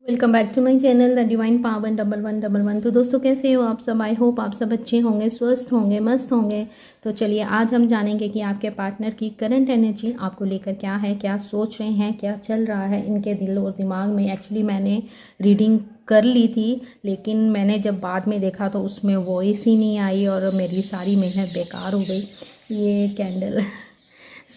Welcome back to my channel the divine power 1111। तो दोस्तों कैसे हो आप सब। आई होप आप सब अच्छे होंगे, स्वस्थ होंगे, मस्त होंगे। तो चलिए आज हम जानेंगे कि आपके पार्टनर की करंट एनर्जी आपको लेकर क्या है, क्या सोच रहे हैं, क्या चल रहा है इनके दिल और दिमाग में। एक्चुअली मैंने रीडिंग कर ली थी, लेकिन मैंने जब बाद में देखा तो उसमें वॉइस ही नहीं आई और मेरी सारी मेहनत बेकार हो गई। ये कैंडल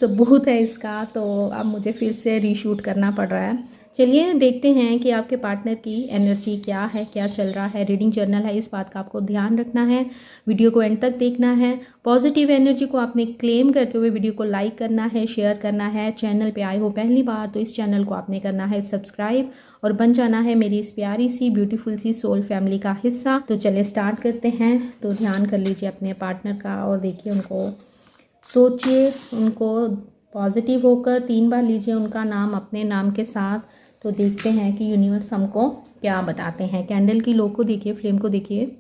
सबूत है इसका, तो अब मुझे फिर से रीशूट करना पड़ रहा है। चलिए देखते हैं कि आपके पार्टनर की एनर्जी क्या है, क्या चल रहा है। रीडिंग जर्नल है, इस बात का आपको ध्यान रखना है। वीडियो को एंड तक देखना है। पॉजिटिव एनर्जी को आपने क्लेम करते हुए वीडियो को लाइक करना है, शेयर करना है। चैनल पे आए हो पहली बार तो इस चैनल को आपने करना है सब्सक्राइब और बन जाना है मेरी इस प्यारी सी ब्यूटीफुल सी सोल फैमिली का हिस्सा। तो चलिए स्टार्ट करते हैं। तो ध्यान कर लीजिए अपने पार्टनर का और देखिए उनको, सोचिए उनको। पॉजिटिव होकर 3 बार लीजिए उनका नाम अपने नाम के साथ। तो देखते हैं कि यूनिवर्स हमको क्या बताते हैं। कैंडल की लो को देखिए, फ्लेम को देखिए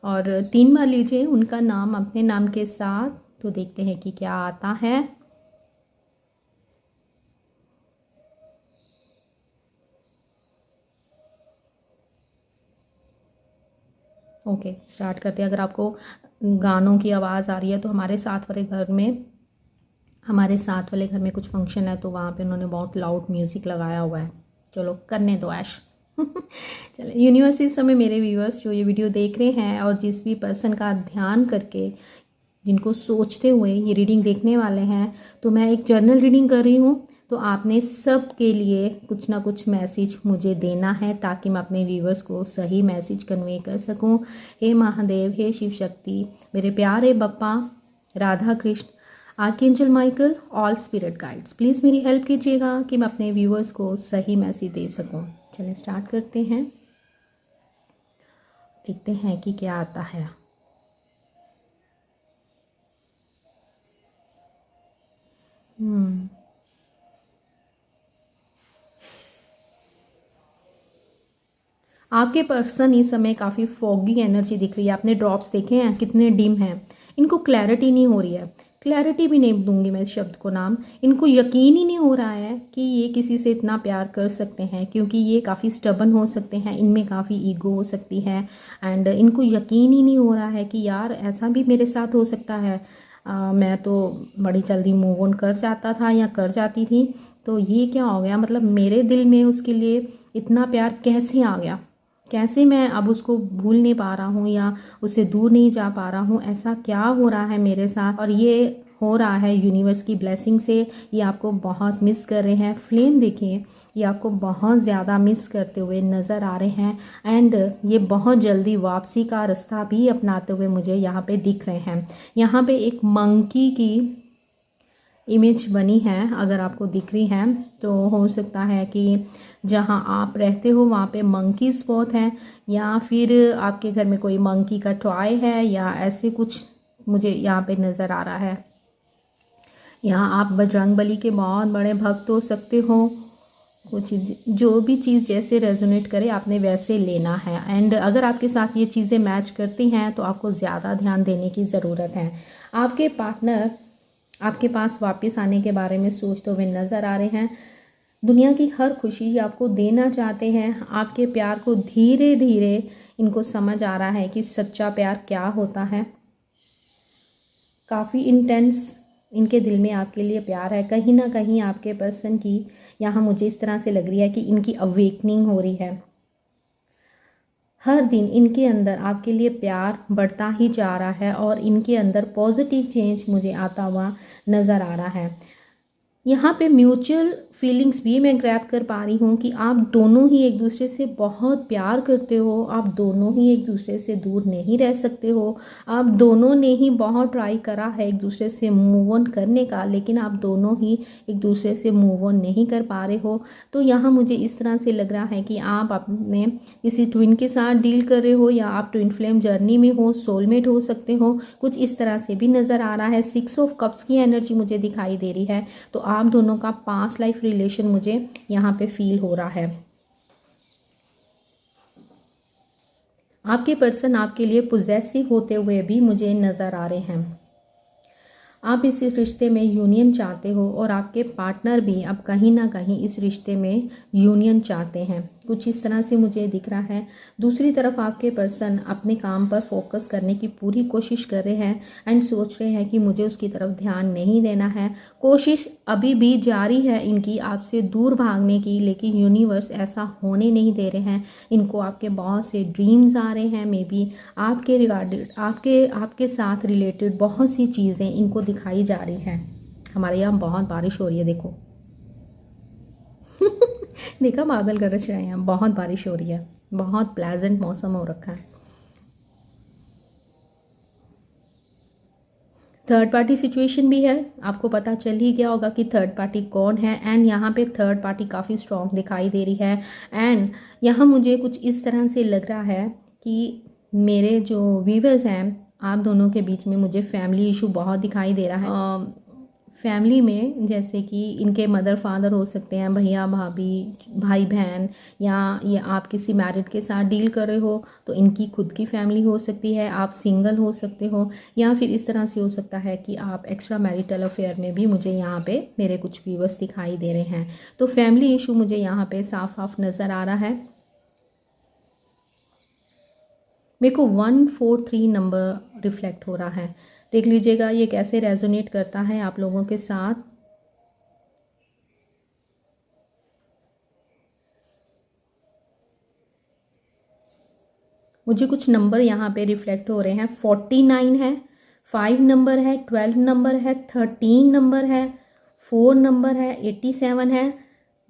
और 3 बार लीजिए उनका नाम अपने नाम के साथ। तो देखते हैं कि क्या आता है। ओके, स्टार्ट करते हैं। अगर आपको गानों की आवाज़ आ रही है तो हमारे साथ वाले घर में कुछ फंक्शन है, तो वहाँ पे उन्होंने बहुत लाउड म्यूज़िक लगाया हुआ है। चलो करने दो ऐश। चलो यूनिवर्स इस समय मेरे व्यूअर्स जो ये वीडियो देख रहे हैं और जिस भी पर्सन का ध्यान करके, जिनको सोचते हुए ये रीडिंग देखने वाले हैं, तो मैं एक जर्नल रीडिंग कर रही हूँ। तो आपने सब के लिए कुछ ना कुछ मैसेज मुझे देना है ताकि मैं अपने व्यूअर्स को सही मैसेज कन्वे कर सकूँ। हे महादेव, हे शिव शक्ति, मेरे प्यारे Bappa, Radha Krishna, archangel Michael, all spirit guides, please मेरी हेल्प कीजिएगा कि मैं अपने व्यूअर्स को सही मैसेज दे सकूं। चलिए स्टार्ट करते हैं, देखते हैं कि क्या आता है। आपके पर्सन इस समय काफ़ी फॉगी एनर्जी दिख रही है। आपने ड्रॉप्स देखे हैं कितने डिम हैं। इनको क्लैरिटी नहीं हो रही है। क्लैरिटी भी नहीं दूंगी मैं इस शब्द को नाम। इनको यकीन ही नहीं हो रहा है कि ये किसी से इतना प्यार कर सकते हैं, क्योंकि ये काफ़ी स्टबन हो सकते हैं, इनमें काफ़ी ईगो हो सकती है। एंड इनको यकीन ही नहीं हो रहा है कि यार ऐसा भी मेरे साथ हो सकता है। मैं तो बड़ी जल्दी मूव ऑन कर जाता था या कर जाती थी, तो ये क्या हो गया। मतलब मेरे दिल में उसके लिए इतना प्यार कैसे आ गया, कैसे मैं अब उसको भूल नहीं पा रहा हूँ या उससे दूर नहीं जा पा रहा हूँ। ऐसा क्या हो रहा है मेरे साथ, और ये हो रहा है यूनिवर्स की ब्लेसिंग से। ये आपको बहुत मिस कर रहे हैं। फ्लेम देखिए, ये आपको बहुत ज़्यादा मिस करते हुए नज़र आ रहे हैं। एंड ये बहुत जल्दी वापसी का रास्ता भी अपनाते हुए मुझे यहाँ पे दिख रहे हैं। यहाँ पे एक मंकी की इमेज बनी है, अगर आपको दिख रही है तो हो सकता है कि जहाँ आप रहते हो वहाँ पे मंकी स्पॉट है, या फिर आपके घर में कोई मंकी का टॉय है या ऐसे कुछ मुझे यहाँ पे नज़र आ रहा है। यहाँ आप बजरंगबली के बहुत बड़े भक्त हो सकते हो। कुछ चीज़, जो भी चीज़ जैसे रेजोनेट करे आपने वैसे लेना है। एंड अगर आपके साथ ये चीज़ें मैच करती हैं तो आपको ज़्यादा ध्यान देने की ज़रूरत है। आपके पार्टनर आपके पास वापस आने के बारे में सोचते हुए नज़र आ रहे हैं। दुनिया की हर खुशी आपको देना चाहते हैं। आपके प्यार को धीरे धीरे इनको समझ आ रहा है कि सच्चा प्यार क्या होता है। काफ़ी इंटेंस इनके दिल में आपके लिए प्यार है। कहीं ना कहीं आपके पर्सन की यहाँ मुझे इस तरह से लग रही है कि इनकी अवेकनिंग हो रही है। हर दिन इनके अंदर आपके लिए प्यार बढ़ता ही जा रहा है और इनके अंदर पॉजिटिव चेंज मुझे आता हुआ नज़र आ रहा है। यहाँ पे म्यूचुअल फीलिंग्स भी मैं ग्रैब कर पा रही हूँ कि आप दोनों ही एक दूसरे से बहुत प्यार करते हो। आप दोनों ही एक दूसरे से दूर नहीं रह सकते हो। आप दोनों ने ही बहुत ट्राई करा है एक दूसरे से मूव ऑन करने का, लेकिन आप दोनों ही एक दूसरे से मूव ऑन नहीं कर पा रहे हो। तो यहाँ मुझे इस तरह से लग रहा है कि आप अपने किसी ट्विन के साथ डील कर रहे हो, या आप ट्विन फ्लेम जर्नी में हो, सोलमेट हो सकते हो। कुछ इस तरह से भी नज़र आ रहा है। 6 ऑफ कप्स की एनर्जी मुझे दिखाई दे रही है। तो आप दोनों का पास्ट लाइफ रिलेशन मुझे यहाँ पे फील हो रहा है। आपके पर्सन आपके लिए पोजेसिव होते हुए भी मुझे नज़र आ रहे हैं। आप इस रिश्ते में यूनियन चाहते हो और आपके पार्टनर भी अब कहीं ना कहीं इस रिश्ते में यूनियन चाहते हैं, कुछ इस तरह से मुझे दिख रहा है। दूसरी तरफ आपके पर्सन अपने काम पर फोकस करने की पूरी कोशिश कर रहे हैं एंड सोच रहे हैं कि मुझे उसकी तरफ ध्यान नहीं देना है। कोशिश अभी भी जारी है इनकी आपसे दूर भागने की, लेकिन यूनिवर्स ऐसा होने नहीं दे रहे हैं। इनको आपके बहुत से ड्रीम्स आ रहे हैं, मे बी आपके रिगार्डेड आपके साथ रिलेटेड बहुत सी चीज़ें इनको दिखाई जा रही हैं। हमारे यहाँ बहुत बारिश हो रही है, देखो देखा बादल गरज रहे हैं, बहुत बारिश हो रही है, बहुत प्लेजेंट मौसम हो रखा है। थर्ड पार्टी सिचुएशन भी है, आपको पता चल ही गया होगा कि थर्ड पार्टी कौन है। एंड यहाँ पे थर्ड पार्टी काफ़ी स्ट्रॉन्ग दिखाई दे रही है। एंड यहाँ मुझे कुछ इस तरह से लग रहा है कि मेरे जो व्यूअर्स हैं, आप दोनों के बीच में मुझे फैमिली इशू बहुत दिखाई दे रहा है। फैमिली में जैसे कि इनके मदर फादर हो सकते हैं, भैया भाभी, भाई बहन, या ये आप किसी मैरिड के साथ डील कर रहे हो तो इनकी खुद की फैमिली हो सकती है, आप सिंगल हो सकते हो, या फिर इस तरह से हो सकता है कि आप एक्स्ट्रा मैरिटल अफेयर में भी मुझे यहाँ पे मेरे कुछ व्यूअर्स दिखाई दे रहे हैं। तो फैमिली इशू मुझे यहाँ पे साफ साफ नज़र आ रहा है। मेरे को 143 नंबर रिफ्लेक्ट हो रहा है, देख लीजिएगा ये कैसे रेजोनेट करता है आप लोगों के साथ। मुझे कुछ नंबर यहाँ पे रिफ्लेक्ट हो रहे हैं। 49 है, 5 नंबर है, 12 नंबर है, 13 नंबर है, 4 नंबर है, 87 है,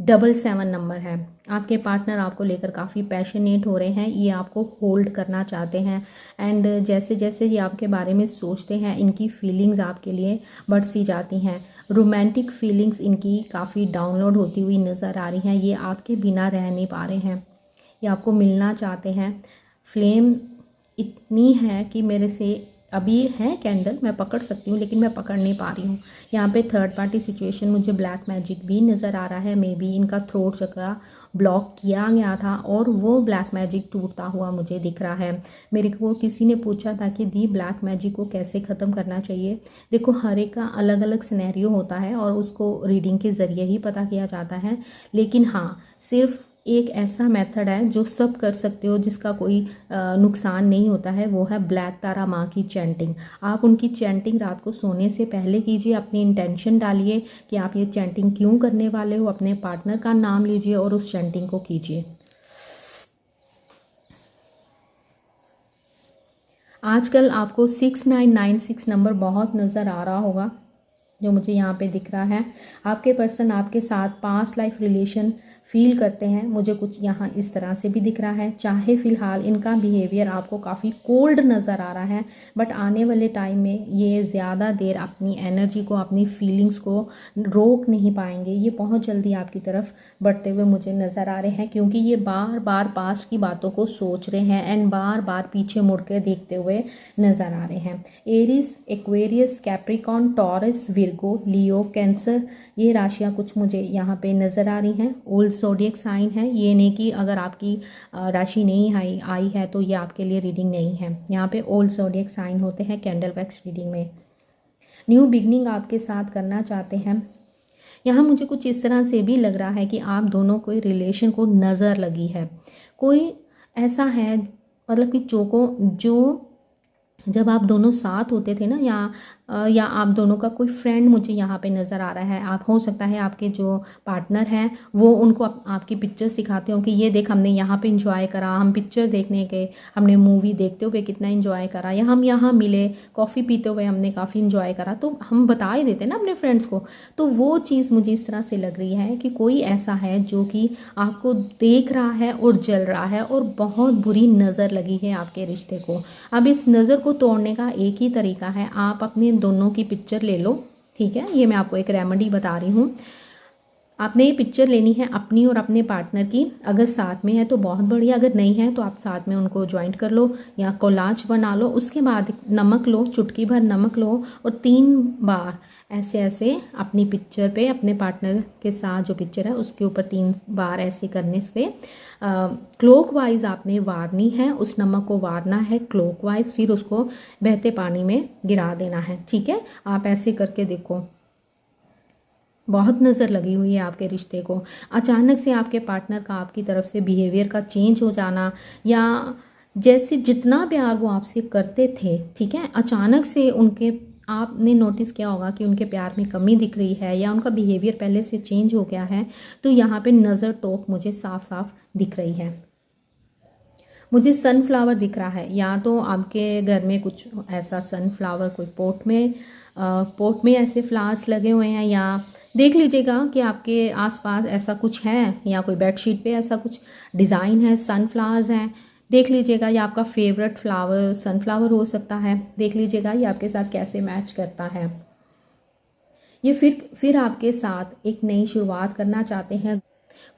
77 नंबर है। आपके पार्टनर आपको लेकर काफ़ी पैशनेट हो रहे हैं, ये आपको होल्ड करना चाहते हैं। एंड जैसे जैसे ये आपके बारे में सोचते हैं, इनकी फीलिंग्स आपके लिए बढ़ सी जाती हैं। रोमांटिक फीलिंग्स इनकी काफ़ी डाउनलोड होती हुई नज़र आ रही हैं। ये आपके बिना रह नहीं पा रहे हैं, ये आपको मिलना चाहते हैं। फ्लेम इतनी है कि मेरे से अभी है कैंडल, मैं पकड़ सकती हूँ लेकिन मैं पकड़ नहीं पा रही हूँ। यहाँ पे थर्ड पार्टी सिचुएशन मुझे ब्लैक मैजिक भी नज़र आ रहा है। मे बी इनका थ्रोट चक्रा ब्लॉक किया गया था और वो ब्लैक मैजिक टूटता हुआ मुझे दिख रहा है। मेरे को किसी ने पूछा था कि दी ब्लैक मैजिक को कैसे ख़त्म करना चाहिए। देखो हर एक का अलग अलग सिनेरियो होता है और उसको रीडिंग के ज़रिए ही पता किया जाता है, लेकिन हाँ सिर्फ एक ऐसा मेथड है जो सब कर सकते हो, जिसका कोई नुकसान नहीं होता है, वो है ब्लैक तारा माँ की चैंटिंग। आप उनकी चैंटिंग रात को सोने से पहले कीजिए, अपनी इंटेंशन डालिए कि आप ये चैंटिंग क्यों करने वाले हो, अपने पार्टनर का नाम लीजिए और उस चैंटिंग को कीजिए। आजकल आपको 6996 नंबर बहुत नज़र आ रहा होगा, जो मुझे यहाँ पे दिख रहा है। आपके पर्सन आपके साथ पास्ट लाइफ रिलेशन फील करते हैं, मुझे कुछ यहाँ इस तरह से भी दिख रहा है। चाहे फ़िलहाल इनका बिहेवियर आपको काफ़ी कोल्ड नज़र आ रहा है, बट आने वाले टाइम में ये ज़्यादा देर अपनी एनर्जी को, अपनी फीलिंग्स को रोक नहीं पाएंगे। ये बहुत जल्दी आपकी तरफ बढ़ते हुए मुझे नज़र आ रहे हैं, क्योंकि ये बार बार पास्ट की बातों को सोच रहे हैं एंड बार बार पीछे मुड़ कर देखते हुए नज़र आ रहे हैं। Aries, Aquarius, Capricorn, Taurus, Virgo, Leo, Cancer, ये राशियाँ कुछ मुझे यहाँ पे नज़र आ रही हैं। ओल्ड ज़ोडिएक साइन है, ये नहीं कि अगर आपकी राशि नहीं आई है तो ये आपके लिए रीडिंग नहीं है। यहाँ पे ओल्ड ज़ोडिएक साइन होते हैं कैंडल वैक्स रीडिंग में। न्यू बिगनिंग आपके साथ करना चाहते हैं। यहाँ मुझे कुछ इस तरह से भी लग रहा है कि आप दोनों को रिलेशन को नज़र लगी है, कोई ऐसा है मतलब कि जो जब आप दोनों साथ होते थे ना, या आप दोनों का कोई फ्रेंड मुझे यहाँ पे नज़र आ रहा है। आप हो सकता है आपके जो पार्टनर हैं वो उनको आपकी पिक्चर्स दिखाते हो कि ये देख हमने यहाँ पे इंजॉय करा, हम पिक्चर देखने गए, हमने मूवी देखते हुए कितना इंजॉय करा, या हम यहाँ मिले कॉफ़ी पीते हुए हमने काफ़ी इंजॉय करा, तो हम बता ही देते ना अपने फ्रेंड्स को। तो वो चीज़ मुझे इस तरह से लग रही है कि कोई ऐसा है जो कि आपको देख रहा है और जल रहा है और बहुत बुरी नज़र लगी है आपके रिश्ते को। अब इस नज़र को तोड़ने का एक ही तरीका है, आप अपने दोनों की पिक्चर ले लो, ठीक है। ये मैं आपको एक रेमेडी बता रही हूँ। आपने ये पिक्चर लेनी है अपनी और अपने पार्टनर की। अगर साथ में है तो बहुत बढ़िया, अगर नहीं है तो आप साथ में उनको ज्वाइंट कर लो या कोलाज बना लो। उसके बाद नमक लो, चुटकी भर नमक लो और 3 बार ऐसे ऐसे अपनी पिक्चर पे, अपने पार्टनर के साथ जो पिक्चर है उसके ऊपर 3 बार ऐसे करने से क्लॉकवाइज आपने वारनी है, उस नमक को वारना है क्लॉकवाइज, फिर उसको बहते पानी में गिरा देना है। ठीक है, आप ऐसे करके देखो। बहुत नज़र लगी हुई है आपके रिश्ते को। अचानक से आपके पार्टनर का आपकी तरफ से बिहेवियर का चेंज हो जाना, या जैसे जितना प्यार वो आपसे करते थे, ठीक है, अचानक से उनके, आपने नोटिस किया होगा कि उनके प्यार में कमी दिख रही है या उनका बिहेवियर पहले से चेंज हो गया है। तो यहाँ पे नज़र टोक मुझे साफ साफ दिख रही है। मुझे सनफ्लावर दिख रहा है, या तो आपके घर में कुछ ऐसा सनफ्लावर कोई पोट में ऐसे फ्लावर्स लगे हुए हैं, या देख लीजिएगा कि आपके आसपास ऐसा कुछ है, या कोई बेडशीट पे ऐसा कुछ डिज़ाइन है, सनफ्लावर्स हैं, देख लीजिएगा। या आपका फेवरेट फ्लावर सनफ्लावर हो सकता है, देख लीजिएगा ये आपके साथ कैसे मैच करता है। ये फिर आपके साथ एक नई शुरुआत करना चाहते हैं,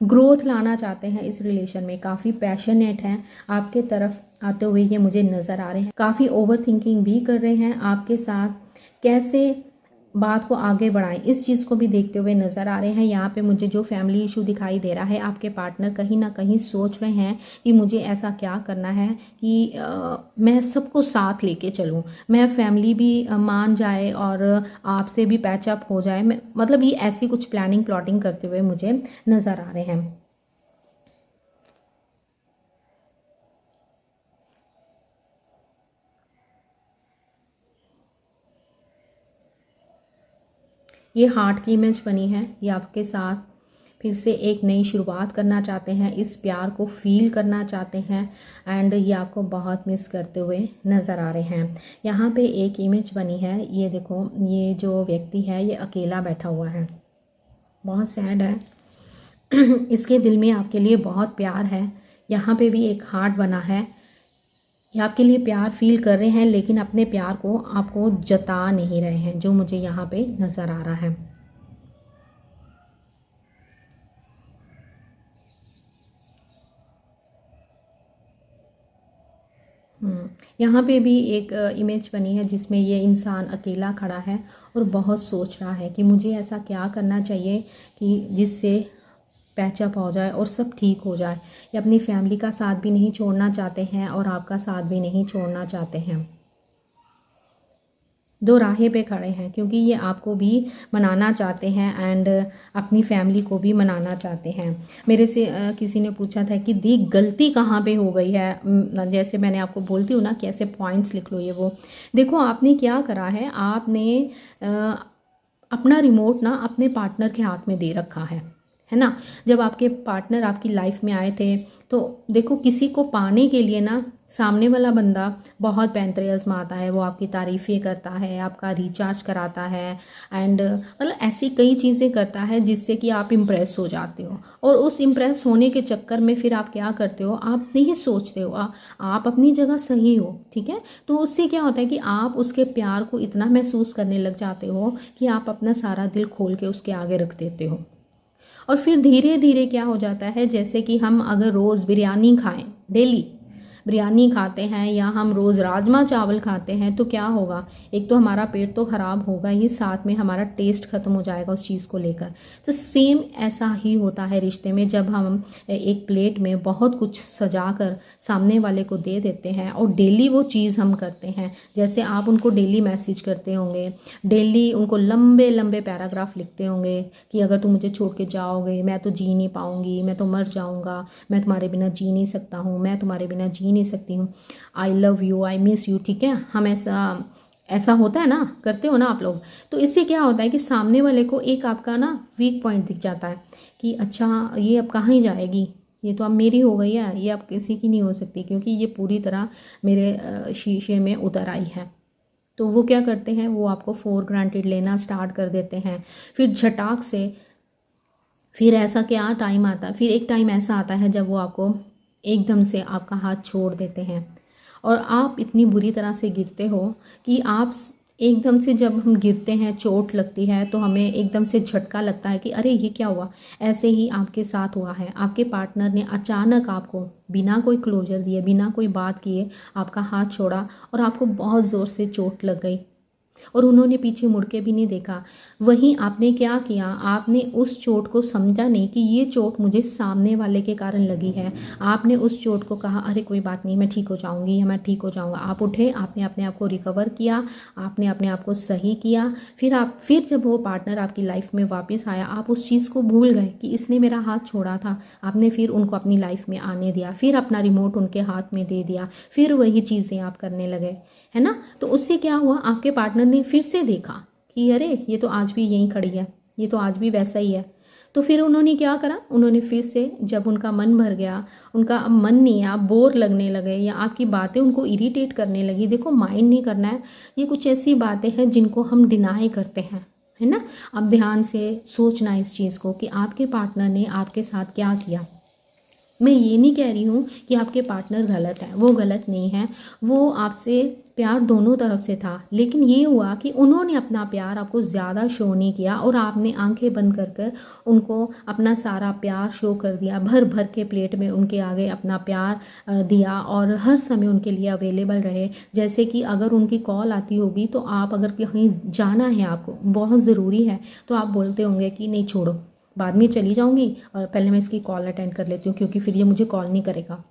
ग्रोथ लाना चाहते हैं इस रिलेशन में, काफ़ी पैशनेट हैं आपके तरफ आते हुए ये मुझे नज़र आ रहे हैं। काफ़ी ओवर थिंकिंग भी कर रहे हैं आपके साथ, कैसे बात को आगे बढ़ाएं इस चीज़ को भी देखते हुए नज़र आ रहे हैं। यहाँ पे मुझे जो फैमिली इशू दिखाई दे रहा है, आपके पार्टनर कहीं ना कहीं सोच रहे हैं कि मुझे ऐसा क्या करना है कि मैं सबको साथ लेके चलूँ, मैं फैमिली भी मान जाए और आपसे भी पैचअप हो जाए। मतलब ये ऐसी कुछ प्लानिंग प्लॉटिंग करते हुए मुझे नज़र आ रहे हैं। ये हार्ट की इमेज बनी है, ये आपके साथ फिर से एक नई शुरुआत करना चाहते हैं, इस प्यार को फील करना चाहते हैं, एंड ये आपको बहुत मिस करते हुए नज़र आ रहे हैं। यहाँ पे एक इमेज बनी है, ये देखो, ये जो व्यक्ति है ये अकेला बैठा हुआ है, बहुत सैड है। इसके दिल में आपके लिए बहुत प्यार है। यहाँ पे भी एक हार्ट बना है, ये आपके लिए प्यार फील कर रहे हैं, लेकिन अपने प्यार को आपको जता नहीं रहे हैं, जो मुझे यहाँ पे नज़र आ रहा है। यहाँ पे भी एक इमेज बनी है जिसमें ये इंसान अकेला खड़ा है और बहुत सोच रहा है कि मुझे ऐसा क्या करना चाहिए कि जिससे पैचअप हो जाए और सब ठीक हो जाए। ये अपनी फैमिली का साथ भी नहीं छोड़ना चाहते हैं और आपका साथ भी नहीं छोड़ना चाहते हैं, दो राहें पे खड़े हैं, क्योंकि ये आपको भी मनाना चाहते हैं एंड अपनी फैमिली को भी मनाना चाहते हैं। मेरे से किसी ने पूछा था कि दी गलती कहाँ पे हो गई है, जैसे मैंने आपको बोलती हूँ ना कि ऐसे पॉइंट्स लिख लो, ये वो देखो आपने क्या करा है, आपने अपना रिमोट ना अपने पार्टनर के हाथ में दे रखा है ना। जब आपके पार्टनर आपकी लाइफ में आए थे तो देखो, किसी को पाने के लिए ना सामने वाला बंदा बहुत पैंतरे आजमाता है, वो आपकी तारीफ़ें करता है, आपका रिचार्ज कराता है, एंड मतलब ऐसी कई चीज़ें करता है जिससे कि आप इम्प्रेस हो जाते हो। और उस इम्प्रेस होने के चक्कर में फिर आप क्या करते हो, आप नहीं सोचते हो, आप अपनी जगह सही हो, ठीक है। तो उससे क्या होता है कि आप उसके प्यार को इतना महसूस करने लग जाते हो कि आप अपना सारा दिल खोल के उसके आगे रख देते हो। और फिर धीरे धीरे क्या हो जाता है, जैसे कि हम अगर रोज़ बिरयानी खाएं, डेली बिरयानी खाते हैं, या हम रोज़ राजमा चावल खाते हैं, तो क्या होगा, एक तो हमारा पेट तो ख़राब होगा ही, साथ में हमारा टेस्ट ख़त्म हो जाएगा उस चीज़ को लेकर। तो सेम ऐसा ही होता है रिश्ते में, जब हम एक प्लेट में बहुत कुछ सजा कर सामने वाले को दे देते हैं और डेली वो चीज़ हम करते हैं। जैसे आप उनको डेली मैसेज करते होंगे, डेली उनको लंबे लंबे पैराग्राफ लिखते होंगे कि अगर तुम मुझे छोड़ के जाओगे मैं तो जी नहीं पाऊँगी, मैं तो मर जाऊँगा, मैं तुम्हारे बिना जी नहीं सकता हूँ, मैं तुम्हारे बिना जी नहीं सकती हूँ, I love you, I miss you, ठीक है। हम ऐसा होता है ना, करते हो ना आप लोग। तो इससे क्या होता है कि सामने वाले को एक आपका ना वीक पॉइंट दिख जाता है कि अच्छा ये अब कहाँ ही जाएगी, ये तो अब मेरी हो गई है, ये अब किसी की नहीं हो सकती, क्योंकि ये पूरी तरह मेरे शीशे में उतर आई है। तो वो क्या करते हैं, वो आपको फॉर ग्रांटेड लेना स्टार्ट कर देते हैं। फिर झटाक से फिर ऐसा क्या टाइम आता है, फिर एक टाइम ऐसा आता है जब वो आपको एकदम से आपका हाथ छोड़ देते हैं और आप इतनी बुरी तरह से गिरते हो कि आप एकदम से जब हम गिरते हैं, चोट लगती है, तो हमें एकदम से झटका लगता है कि अरे ये क्या हुआ। ऐसे ही आपके साथ हुआ है, आपके पार्टनर ने अचानक आपको बिना कोई क्लोजर दिए, बिना कोई बात किए आपका हाथ छोड़ा और आपको बहुत ज़ोर से चोट लग गई और उन्होंने पीछे मुड़ के भी नहीं देखा। वहीं आपने क्या किया, आपने उस चोट को समझा नहीं कि ये चोट मुझे सामने वाले के कारण लगी है। आपने उस चोट को कहा अरे कोई बात नहीं, मैं ठीक हो जाऊंगी या मैं ठीक हो जाऊंगा। आप उठे, आपने अपने आप को रिकवर किया, आपने अपने आप को सही किया। फिर जब वो पार्टनर आपकी लाइफ में वापस आया, आप उस चीज़ को भूल गए कि इसने मेरा हाथ छोड़ा था। आपने फिर उनको अपनी लाइफ में आने दिया, फिर अपना रिमोट उनके हाथ में दे दिया, फिर वही चीज़ें आप करने लगे, है ना। तो उससे क्या हुआ, आपके पार्टनर ने फिर से देखा कि अरे ये तो आज भी यहीं खड़ी है, ये तो आज भी वैसा ही है। तो फिर उन्होंने क्या करा, उन्होंने फिर से, जब उनका मन भर गया, उनका अब मन नहीं है, आप बोर लगने लगे या आपकी बातें उनको इरिटेट करने लगी। देखो माइंड नहीं करना है, ये कुछ ऐसी बातें हैं जिनको हम डिनाई करते हैं, है ना। अब ध्यान से सोचना इस चीज़ को कि आपके पार्टनर ने आपके साथ क्या किया। मैं ये नहीं कह रही हूँ कि आपके पार्टनर गलत है, वो गलत नहीं है, वो आपसे प्यार दोनों तरफ से था। लेकिन ये हुआ कि उन्होंने अपना प्यार आपको ज़्यादा शो नहीं किया और आपने आंखें बंद कर कर उनको अपना सारा प्यार शो कर दिया, भर भर के प्लेट में उनके आगे अपना प्यार दिया और हर समय उनके लिए अवेलेबल रहे। जैसे कि अगर उनकी कॉल आती होगी तो आप, अगर कहीं जाना है आपको, बहुत ज़रूरी है, तो आप बोलते होंगे कि नहीं छोड़ो, बाद में चली जाऊंगी और पहले मैं इसकी कॉल अटेंड कर लेती हूँ, क्योंकि फिर ये मुझे कॉल नहीं करेगा,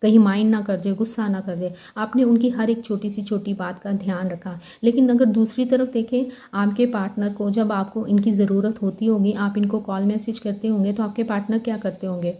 कहीं माइंड ना कर जाए, गुस्सा ना कर जाए। आपने उनकी हर एक छोटी सी छोटी बात का ध्यान रखा। लेकिन अगर दूसरी तरफ देखें, आपके पार्टनर को जब आपको इनकी ज़रूरत होती होगी, आप इनको कॉल मैसेज करते होंगे, तो आपके पार्टनर क्या करते होंगे,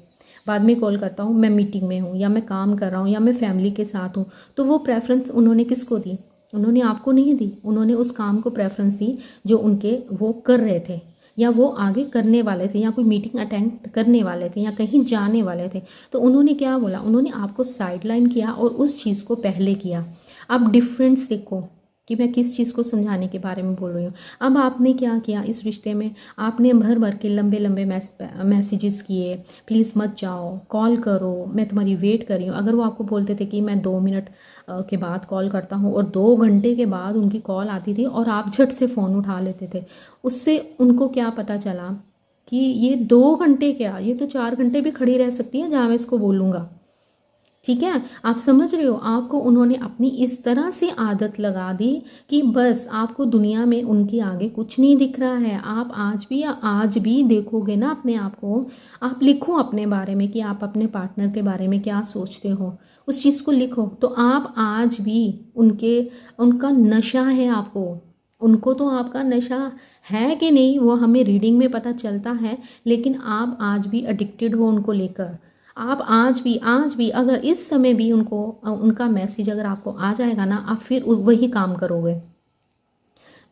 बाद में कॉल करता हूँ, मैं मीटिंग में हूँ, या मैं काम कर रहा हूँ, या मैं फैमिली के साथ हूँ। तो वो प्रेफरेंस उन्होंने किसको दी, उन्होंने आपको नहीं दी, उन्होंने उस काम को प्रेफरेंस दी जो उनके वो कर रहे थे या वो आगे करने वाले थे, या कोई मीटिंग अटेंड करने वाले थे, या कहीं जाने वाले थे। तो उन्होंने क्या बोला, उन्होंने आपको साइडलाइन किया और उस चीज़ को पहले किया। अब डिफरेंस देखो कि मैं किस चीज़ को समझाने के बारे में बोल रही हूँ। अब आपने क्या किया इस रिश्ते में, आपने भर भर के लंबे लंबे मैसेजेस किए, प्लीज़ मत जाओ, कॉल करो, मैं तुम्हारी वेट कर रही हूँ। अगर वो आपको बोलते थे कि मैं 2 मिनट के बाद कॉल करता हूँ और 2 घंटे के बाद उनकी कॉल आती थी और आप झट से फ़ोन उठा लेते थे, उससे उनको क्या पता चला कि ये 2 घंटे क्या, ये तो 4 घंटे भी खड़ी रह सकती है जहाँ मैं इसको बोलूँगा। ठीक है, आप समझ रहे हो, आपको उन्होंने अपनी इस तरह से आदत लगा दी कि बस आपको दुनिया में उनके आगे कुछ नहीं दिख रहा है। आप आज भी देखोगे ना अपने आप को, आप लिखो अपने बारे में कि आप अपने पार्टनर के बारे में क्या सोचते हो, उस चीज़ को लिखो। तो आप आज भी उनका नशा है आपको, उनको तो आपका नशा है कि नहीं वो हमें रीडिंग में पता चलता है, लेकिन आप आज भी एडिक्टेड हो उनको लेकर। आप आज भी अगर इस समय भी उनका मैसेज अगर आपको आ जाएगा ना, आप फिर वही काम करोगे।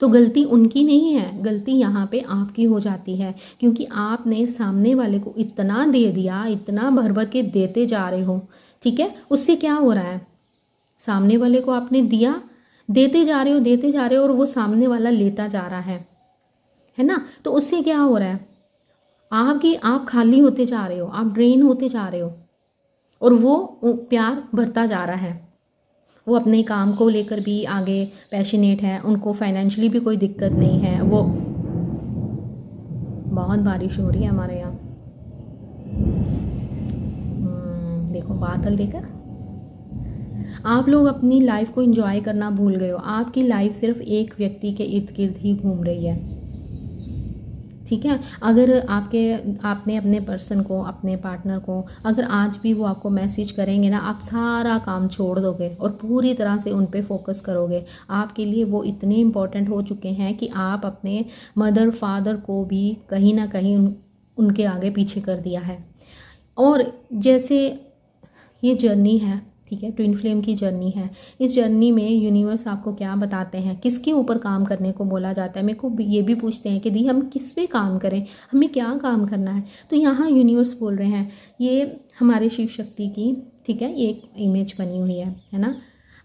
तो गलती उनकी नहीं है, गलती यहाँ पे आपकी हो जाती है, क्योंकि आपने सामने वाले को इतना दे दिया, इतना भर भर के देते जा रहे हो। ठीक है, उससे क्या हो रहा है, सामने वाले को आपने दिया, देते जा रहे हो और वो सामने वाला लेता जा रहा है ना। तो उससे क्या हो रहा है, आप खाली होते जा रहे हो, आप ड्रेन होते जा रहे हो और वो प्यार बढ़ता जा रहा है। वो अपने काम को लेकर भी आगे पैशनेट है, उनको फाइनेंशियली भी कोई दिक्कत नहीं है। वो बहुत बारिश हो रही है हमारे यहाँ, देखो बादल देखा। आप लोग अपनी लाइफ को एंजॉय करना भूल गए हो, आपकी लाइफ सिर्फ एक व्यक्ति के इर्द गिर्द ही घूम रही है। ठीक है, अगर आपने अपने पर्सन को, अपने पार्टनर को, अगर आज भी वो आपको मैसेज करेंगे ना, आप सारा काम छोड़ दोगे और पूरी तरह से उन पे फोकस करोगे। आपके लिए वो इतने इम्पोर्टेंट हो चुके हैं कि आप अपने मदर फादर को भी कहीं ना कहीं उनके आगे पीछे कर दिया है। और जैसे ये जर्नी है, ठीक है, ट्विन फ्लेम की जर्नी है, इस जर्नी में यूनिवर्स आपको क्या बताते हैं, किसके ऊपर काम करने को बोला जाता है। मेरे को ये भी पूछते हैं कि दी हम किस पे काम करें, हमें क्या काम करना है। तो यहाँ यूनिवर्स बोल रहे हैं, ये हमारे शिव शक्ति की, ठीक है, ये एक इमेज बनी हुई है ना,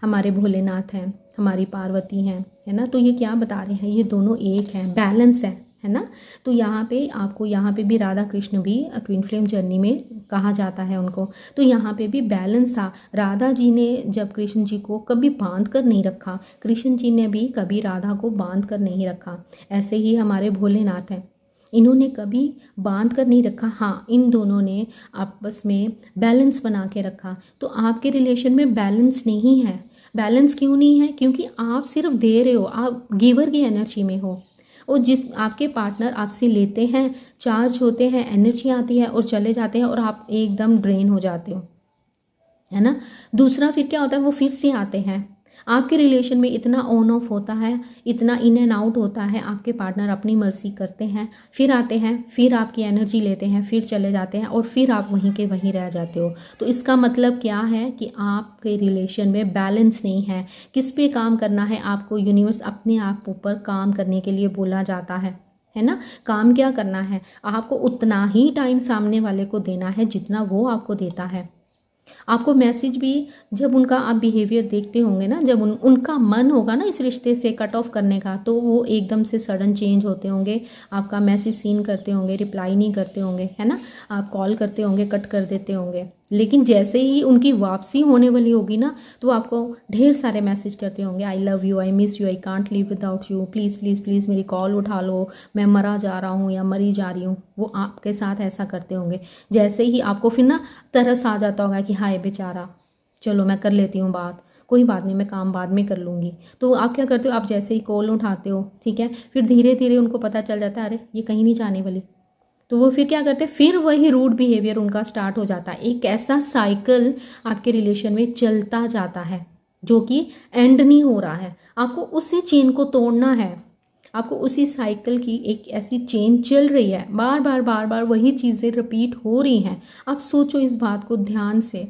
हमारे भोलेनाथ हैं, हमारी पार्वती हैं, है ना। तो ये क्या बता रहे हैं, ये दोनों एक हैं, बैलेंस है है ना। तो यहाँ पे आपको, यहाँ पे भी राधा कृष्ण भी ट्विन फ्लेम जर्नी में कहा जाता है उनको। तो यहाँ पे भी बैलेंस था। राधा जी ने जब कृष्ण जी को कभी बांध कर नहीं रखा, कृष्ण जी ने भी कभी राधा को बांध कर नहीं रखा। ऐसे ही हमारे भोलेनाथ हैं, इन्होंने कभी बांध कर नहीं रखा। हाँ, इन दोनों ने आपस में बैलेंस बना के रखा। तो आपके रिलेशन में बैलेंस नहीं है। बैलेंस क्यों नहीं है? क्योंकि आप सिर्फ दे रहे हो, आप गिवर की एनर्जी में हो, और जिस आपके पार्टनर आपसे लेते हैं, चार्ज होते हैं, एनर्जी आती है और चले जाते हैं, और आप एकदम ड्रेन हो जाते हो, है ना। दूसरा फिर क्या होता है, वो फिर से आते हैं। आपके रिलेशन में इतना ऑन ऑफ होता है, इतना इन एंड आउट होता है, आपके पार्टनर अपनी मर्जी करते हैं, फिर आते हैं, फिर आपकी एनर्जी लेते हैं, फिर चले जाते हैं, और फिर आप वहीं के वहीं रह जाते हो। तो इसका मतलब क्या है कि आपके रिलेशन में बैलेंस नहीं है। किस पे काम करना है आपको? यूनिवर्स अपने आप ऊपर काम करने के लिए बोला जाता है ना। काम क्या करना है? आपको उतना ही टाइम सामने वाले को देना है जितना वो आपको देता है। आपको मैसेज भी, जब उनका आप बिहेवियर देखते होंगे ना, जब उनका मन होगा ना इस रिश्ते से कट ऑफ करने का, तो वो एकदम से सडन चेंज होते होंगे। आपका मैसेज सीन करते होंगे, रिप्लाई नहीं करते होंगे, है ना। आप कॉल करते होंगे, कट कर देते होंगे। लेकिन जैसे ही उनकी वापसी होने वाली होगी ना, तो आपको ढेर सारे मैसेज करते होंगे, I love you, I miss you, I can't live without you, please please please मेरी कॉल उठा लो, मैं मरा जा रहा हूँ या मरी जा रही हूँ। वो आपके साथ ऐसा करते होंगे। जैसे ही आपको फिर ना तरस आ जाता होगा कि हाय बेचारा, चलो मैं कर लेती हूँ बात, कोई बात नहीं, मैं काम बाद में कर लूँगी। तो आप क्या करते हो? आप जैसे ही कॉल उठाते हो, ठीक है, फिर धीरे धीरे उनको पता चल जाता है, अरे ये कहीं नहीं जाने वाली। तो वो फिर क्या करते हैं? फिर वही रूड बिहेवियर उनका स्टार्ट हो जाता है। एक ऐसा साइकिल आपके रिलेशन में चलता जाता है जो कि एंड नहीं हो रहा है। आपको उसी चेन को तोड़ना है। आपको उसी साइकिल की एक ऐसी चेन चल रही है, बार बार बार बार वही चीज़ें रिपीट हो रही हैं। आप सोचो इस बात को ध्यान से।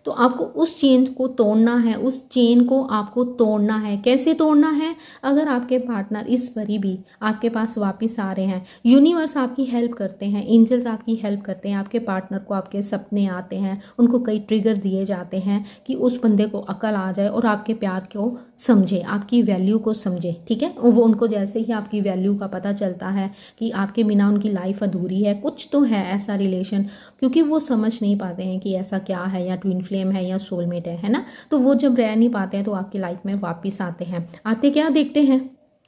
तो आपको उस चेन को तोड़ना है, उस चेन को आपको तोड़ना है। कैसे तोड़ना है? अगर आपके पार्टनर इस बारी भी आपके पास वापस आ रहे हैं, यूनिवर्स आपकी हेल्प करते हैं, एंजल्स आपकी हेल्प करते हैं, आपके पार्टनर को आपके सपने आते हैं, उनको कई ट्रिगर दिए जाते हैं कि उस बंदे को अकल आ जाए और आपके प्यार को समझे, आपकी वैल्यू को समझे, ठीक है। वो उनको जैसे ही आपकी वैल्यू का पता चलता है कि आपके बिना उनकी लाइफ अधूरी है, कुछ तो है ऐसा रिलेशन, क्योंकि वो समझ नहीं पाते हैं कि ऐसा क्या है, या ट्विन फ्लेम है या सोलमेट है ना। तो वो जब रह नहीं पाते हैं तो आपकी लाइफ में वापस आते हैं। आते क्या देखते हैं?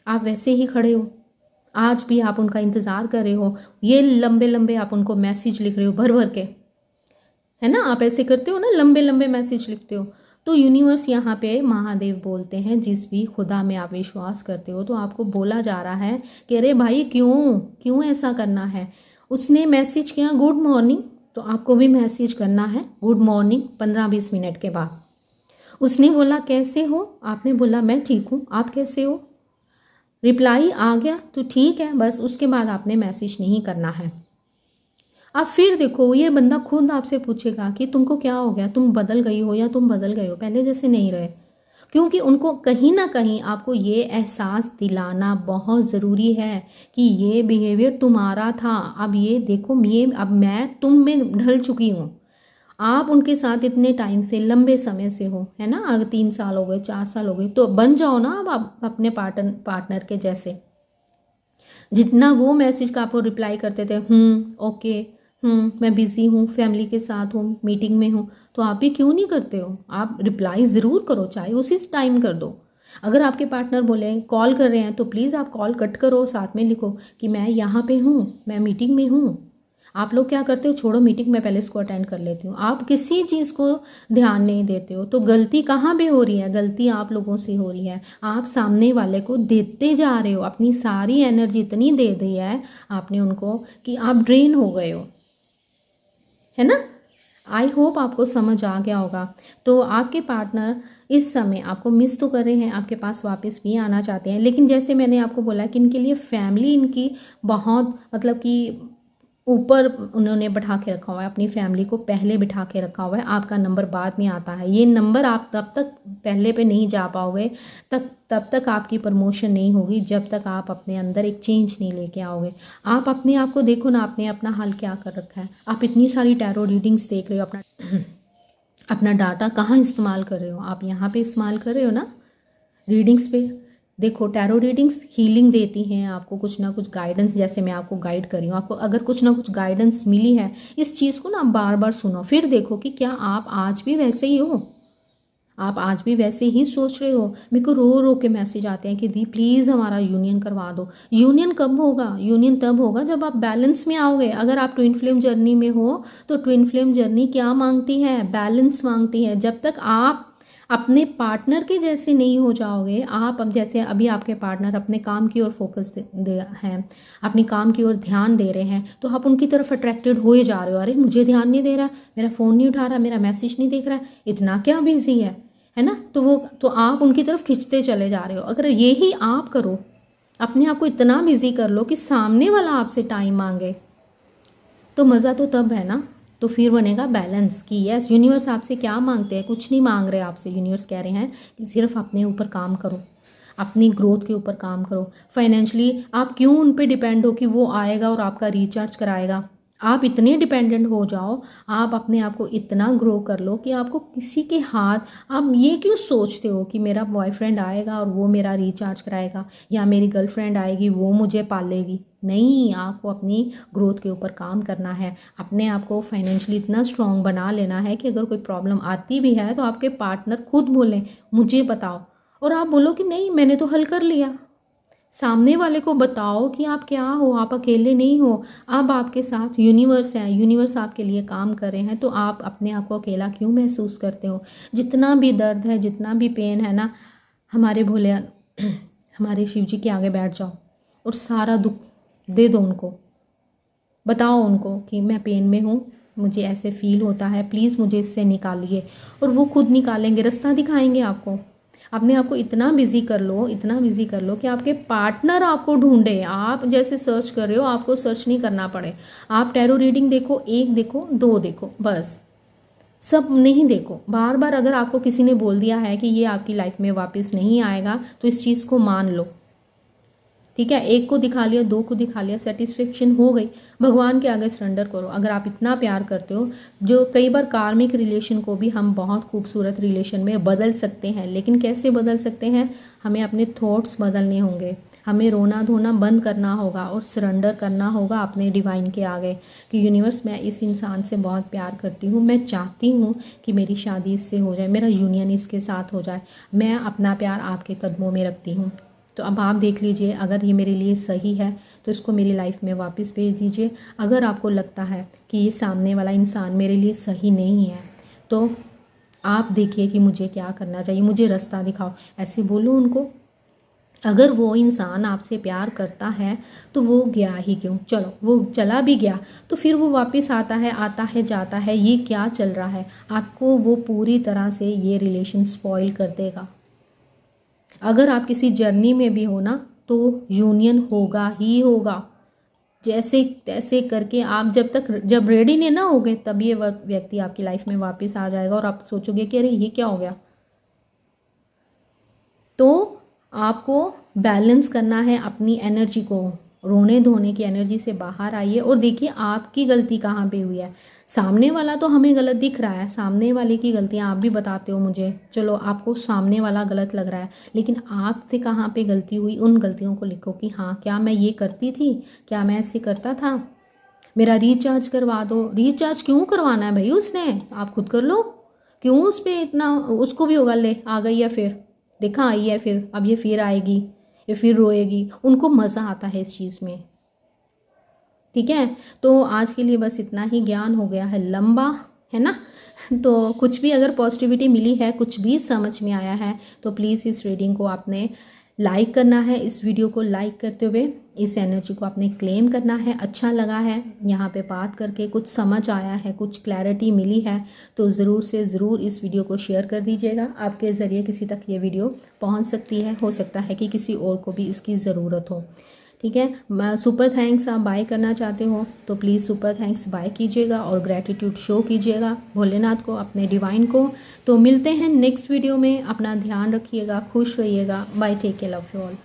आप वैसे ही खड़े हो, आज भी आप उनका इंतज़ार कर रहे हो, ये लंबे लंबे आप उनको मैसेज लिख रहे हो भर भर के, है ना। आप ऐसे करते हो ना, लंबे लंबे मैसेज लिखते हो। तो यूनिवर्स यहाँ पे महादेव बोलते हैं, जिस भी खुदा में आप विश्वास करते हो, तो आपको बोला जा रहा है कि अरे भाई क्यों क्यों ऐसा करना है। उसने मैसेज किया गुड मॉर्निंग, तो आपको भी मैसेज करना है गुड मॉर्निंग 15-20 मिनट के बाद। उसने बोला कैसे हो, आपने बोला मैं ठीक हूँ, आप कैसे हो। रिप्लाई आ गया तो ठीक है, बस उसके बाद आपने मैसेज नहीं करना है। आप फिर देखो, ये बंदा खुद आपसे पूछेगा कि तुमको क्या हो गया, तुम बदल गई हो या तुम बदल गए हो, पहले जैसे नहीं रहे। क्योंकि उनको कहीं ना कहीं आपको ये एहसास दिलाना बहुत ज़रूरी है कि ये बिहेवियर तुम्हारा था, अब ये देखो, ये अब मैं तुम में ढल चुकी हूँ। आप उनके साथ इतने टाइम से, लंबे समय से हो, है ना, अगर 3 साल हो गए, 4 साल हो गए, तो बन जाओ ना अब आप अपने पार्टनर के जैसे। जितना वो मैसेज का आपको रिप्लाई करते थे, ओके, मैं बिज़ी हूँ, फैमिली के साथ हूँ, मीटिंग में हूँ, तो आप भी क्यों नहीं करते हो? आप रिप्लाई ज़रूर करो, चाहे उसी टाइम कर दो। अगर आपके पार्टनर बोले कॉल कर रहे हैं, तो प्लीज़ आप कॉल कट करो, साथ में लिखो कि मैं यहाँ पे हूँ, मैं मीटिंग में हूँ। आप लोग क्या करते हो? छोड़ो मीटिंग, मैं पहले इसको अटेंड कर लेती हूँ। आप किसी चीज़ को ध्यान नहीं देते हो। तो गलती कहाँ पे हो रही है? गलती आप लोगों से हो रही है। आप सामने वाले को देते जा रहे हो, अपनी सारी एनर्जी इतनी दे दी है आपने उनको कि आप ड्रेन हो गए हो, है ना। आई होप आपको समझ आ गया होगा। तो आपके पार्टनर इस समय आपको मिस तो कर रहे हैं, आपके पास वापस भी आना चाहते हैं, लेकिन जैसे मैंने आपको बोला कि इनके लिए फैमिली इनकी बहुत, मतलब कि ऊपर उन्होंने बैठा के रखा हुआ है, अपनी फैमिली को पहले बिठा के रखा हुआ है। आपका नंबर बाद में आता है। ये नंबर आप तब तक पहले पे नहीं जा पाओगे, तब तक आपकी प्रमोशन नहीं होगी, जब तक आप अपने अंदर एक चेंज नहीं लेके आओगे। आप अपने आप को देखो ना, आपने अपना हाल क्या कर रखा है। आप इतनी सारी टैरो रीडिंग्स देख रहे हो, अपना डाटा कहाँ इस्तेमाल कर रहे हो? आप यहाँ पे इस्तेमाल कर रहे हो ना, रीडिंग्स पे। देखो टैरो रीडिंग्स हीलिंग देती हैं आपको, कुछ ना कुछ गाइडेंस, जैसे मैं आपको गाइड कर रही हूँ, आपको अगर कुछ ना कुछ गाइडेंस मिली है, इस चीज़ को ना बार बार सुनो, फिर देखो कि क्या आप आज भी वैसे ही हो, आप आज भी वैसे ही सोच रहे हो। मेरे को रो रो के मैसेज आते हैं कि दी प्लीज़ हमारा यूनियन करवा दो। यूनियन कब होगा? यूनियन तब होगा जब आप बैलेंस में आओगे। अगर आप ट्विन फ्लेम जर्नी में हो तो ट्विन फ्लेम जर्नी क्या मांगती है? बैलेंस मांगती है। जब तक आप अपने पार्टनर के जैसे नहीं हो जाओगे, आप अब जैसे अभी आपके पार्टनर अपने काम की ओर फोकस दे हैं, अपने काम की ओर ध्यान दे रहे हैं, तो आप उनकी तरफ अट्रैक्टेड हो ही जा रहे हो। अरे मुझे ध्यान नहीं दे रहा, मेरा फ़ोन नहीं उठा रहा, मेरा मैसेज नहीं देख रहा, इतना क्या बिजी है ना? तो आप उनकी तरफ खिंचते चले जा रहे हो। अगर यही आप करो, अपने आप को इतना बिजी कर लो कि सामने वाला आपसे टाइम मांगे, तो मज़ा तो तब है ना। तो फिर बनेगा बैलेंस कि यस यूनिवर्स आपसे क्या मांगते हैं? कुछ नहीं मांग रहे आपसे। यूनिवर्स कह रहे हैं कि सिर्फ अपने ऊपर काम करो, अपनी ग्रोथ के ऊपर काम करो। फाइनेंशियली आप क्यों उन पे डिपेंड हो कि वो आएगा और आपका रिचार्ज कराएगा? आप इतने डिपेंडेंट हो जाओ, आप अपने आप को इतना ग्रो कर लो कि आपको किसी के हाथ, आप ये क्यों सोचते हो कि मेरा बॉयफ्रेंड आएगा और वो मेरा रिचार्ज कराएगा, या मेरी गर्लफ्रेंड आएगी वो मुझे पालेगी? नहीं, आपको अपनी ग्रोथ के ऊपर काम करना है। अपने आप को फाइनेंशियली इतना स्ट्रॉन्ग बना लेना है कि अगर कोई प्रॉब्लम आती भी है तो आपके पार्टनर खुद बोलें मुझे बताओ, और आप बोलो कि नहीं मैंने तो हल कर लिया। सामने वाले को बताओ कि आप क्या हो, आप अकेले नहीं हो। अब आपके साथ यूनिवर्स है, यूनिवर्स आपके लिए काम कर रहे हैं, तो आप अपने आप को अकेला क्यों महसूस करते हो? जितना भी दर्द है, जितना भी पेन है ना, हमारे भोले हमारे शिव जी के आगे बैठ जाओ और सारा दुख दे दो उनको। बताओ उनको कि मैं पेन में हूँ, मुझे ऐसे फील होता है, प्लीज़ मुझे इससे निकालिए। और वो खुद निकालेंगे, रास्ता दिखाएंगे आपको। अपने आप को इतना बिजी कर लो, इतना बिजी कर लो कि आपके पार्टनर आपको ढूंढे। आप जैसे सर्च कर रहे हो, आपको सर्च नहीं करना पड़े। आप टैरो रीडिंग देखो, 1 देखो, 2 देखो, बस सब नहीं देखो बार बार। अगर आपको किसी ने बोल दिया है कि ये आपकी लाइफ में वापस नहीं आएगा, तो इस चीज़ को मान लो, ठीक है? 1 को दिखा लिया, 2 को दिखा लिया, सेटिस्फेक्शन हो गई, भगवान के आगे सरेंडर करो। अगर आप इतना प्यार करते हो, जो कई बार कार्मिक रिलेशन को भी हम बहुत खूबसूरत रिलेशन में बदल सकते हैं। लेकिन कैसे बदल सकते हैं? हमें अपने थॉट्स बदलने होंगे, हमें रोना धोना बंद करना होगा और सरेंडर करना होगा अपने डिवाइन के आगे कि यूनिवर्स मैं इस इंसान से बहुत प्यार करती हूँ, मैं चाहती हूँ कि मेरी शादी इससे हो जाए, मेरा यूनियन इसके साथ हो जाए, मैं अपना प्यार आपके कदमों में रखती हूँ। तो अब आप देख लीजिए, अगर ये मेरे लिए सही है तो इसको मेरी लाइफ में वापस भेज दीजिए। अगर आपको लगता है कि ये सामने वाला इंसान मेरे लिए सही नहीं है, तो आप देखिए कि मुझे क्या करना चाहिए, मुझे रास्ता दिखाओ, ऐसे बोलो उनको। अगर वो इंसान आपसे प्यार करता है तो वो गया ही क्यों? चलो वो चला भी गया तो फिर वो वापस आता है जाता है, ये क्या चल रहा है? आपको वो पूरी तरह से ये रिलेशन स्पॉइल कर देगा। अगर आप किसी जर्नी में भी हो ना, तो यूनियन होगा ही होगा। जैसे तैसे करके आप जब रेडी नहीं ना होगे, तब ये व्यक्ति आपकी लाइफ में वापस आ जाएगा और आप सोचोगे कि अरे ये क्या हो गया। तो आपको बैलेंस करना है अपनी एनर्जी को, रोने धोने की एनर्जी से बाहर आइए और देखिए आपकी गलती कहाँ पे हुई है। सामने वाला तो हमें गलत दिख रहा है, सामने वाले की गलतियाँ आप भी बताते हो मुझे, चलो आपको सामने वाला गलत लग रहा है, लेकिन आपसे कहाँ पे गलती हुई, उन गलतियों को लिखो कि हाँ क्या मैं ये करती थी, क्या मैं ऐसे करता था। मेरा रिचार्ज करवा दो। रिचार्ज क्यों करवाना है भाई उसने? आप खुद कर लो। क्यों उस पर इतना, उसको भी होगा ले आ गई है, फिर देखा आई है, फिर अब ये फिर आएगी, ये फिर रोएगी। उनको मज़ा आता है इस चीज़ में, ठीक है? तो आज के लिए बस इतना ही। ज्ञान हो गया है लंबा, है ना? तो कुछ भी अगर पॉजिटिविटी मिली है, कुछ भी समझ में आया है, तो प्लीज़ इस रीडिंग को आपने लाइक करना है। इस वीडियो को लाइक करते हुए इस एनर्जी को आपने क्लेम करना है। अच्छा लगा है यहाँ पे बात करके, कुछ समझ आया है, कुछ क्लैरिटी मिली है, तो ज़रूर से ज़रूर इस वीडियो को शेयर कर दीजिएगा। आपके ज़रिए किसी तक ये वीडियो पहुँच सकती है, हो सकता है कि किसी और को भी इसकी ज़रूरत हो, ठीक है? सुपर थैंक्स आप बाय करना चाहते हो तो प्लीज़ सुपर थैंक्स बाय कीजिएगा और ग्रैटिट्यूड शो कीजिएगा भोलेनाथ को, अपने डिवाइन को। तो मिलते हैं नेक्स्ट वीडियो में। अपना ध्यान रखिएगा, खुश रहिएगा। Bye, take care, love you all.